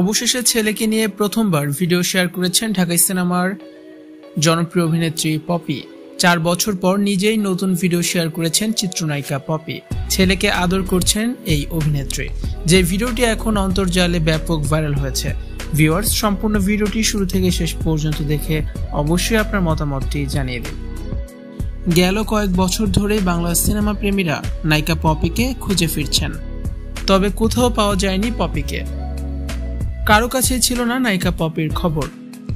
অবশেষে ছেলেকে নিয়ে প্রথমবার ভিডিও শেয়ার করেছেন ঢাকাই সিনেমার জনপ্রিয় অভিনেত্রী পপি। 4 বছর পর নিজেই নতুন ভিডিও শেয়ার করেছেন চিত্রনায়িকা পপি। ছেলেকে আদর করছেন এই অভিনেত্রী, যে ভিডিওটি এখন অন্তর্জালে ব্যাপক ভাইরাল হয়েছে। ভিউয়ার্স, সম্পূর্ণ ভিডিওটি শুরু থেকে শেষ পর্যন্ত দেখে অবশ্যই আপনার মতামতটি জানিয়ে দিন। গেল কয়েক বছর ধরে বাংলা সিনেমা প্রেমীরা নায়িকা পপিকে খুঁজে ফিরছেন, তবে কোথাও পাওয়া যায়নি পপিকে। কারো কাছেই ছিল না নায়িকা পপির খবর।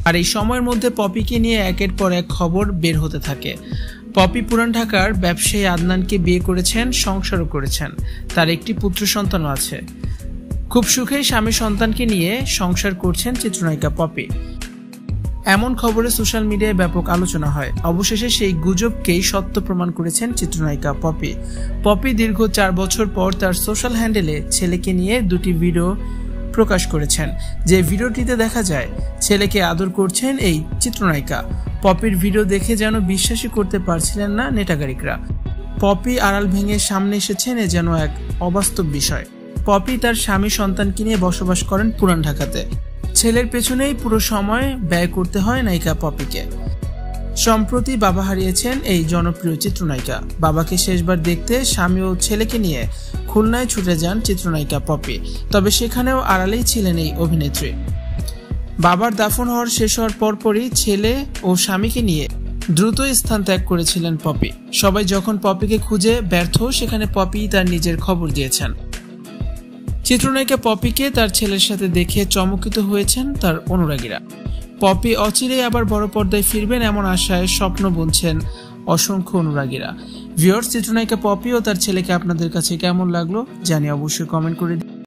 আর এই সময়ের মধ্যে পপিকে নিয়ে একের পর এক খবর বের হতে থাকে। পপি পুরান ঢাকার ব্যবসায়ী আদনানকে বিয়ে করেছেন, সংসারও করেছেন। তার একটি পুত্র সন্তানও আছে। খুব সুখে স্বামী সন্তানকে নিয়ে সংসার করছেন চিত্রনায়িকা পপি। এমন খবরে সোশ্যাল মিডিয়ায় ব্যাপক আলোচনা হয়। অবশেষে সেই গুজবকেই সত্য প্রমাণ করেছেন চিত্রনায়িকা পপি। পপি দীর্ঘ 4 বছর পর তার সোশ্যাল হ্যান্ডেলে ছেলেকে নিয়ে 2টি ভিডিও প্রকাশ করেছেন। যে ভিডিওটিতে দেখা যায় ছেলেকে আদর করছেন এই চিত্রনায়িকা। পপির ভিডিও দেখে যেন বিশ্বাসই করতে পারছিলেন না নেটাগারিকরা। পপি আড়াল ভেঙে সামনে এসেছেন, এ যেন এক অবাস্তব বিষয়। পপি তার স্বামী সন্তানকে নিয়ে বসবাস করেন পুরান ঢাকাতে। ছেলের পেছনেই পুরো সময় ব্যয় করতে হয় নায়িকা পপিকে। সম্প্রতি বাবা হারিয়েছেন এই জনপ্রিয় চিত্রনায়িকা। বাবাকে শেষবার দেখতে স্বামী ও ছেলেকে নিয়ে খুলনায় ছুটে যান চিত্রনায়িকা পপি। তবে সেখানেও আড়ালেই ছিলেন এই অভিনেত্রী। বাবার দাফন হওয়ার শেষ হওয়ার পরপরই ছেলে ও স্বামীকে নিয়ে দ্রুত স্থান ত্যাগ করেছিলেন পপি। সবাই যখন পপিকে খুঁজে ব্যর্থ, সেখানে পপি তার নিজের খবর দিয়েছেন। চিত্রনায়িকা পপিকে তার ছেলের সাথে দেখে চমকিত হয়েছেন তার অনুরাগীরা। পপি অচিরেই আবার বড় পর্দায় ফিরবেন এমন আশায় স্বপ্ন বুনছেন অসংখ্য অনুরাগীরা। ভিউয়ার্স, চিত্রনায়িকা পপি ও তার ছেলেকে আপনাদের কাছে কেমন লাগলো জানিয়ে অবশ্যই কমেন্ট করে দিন।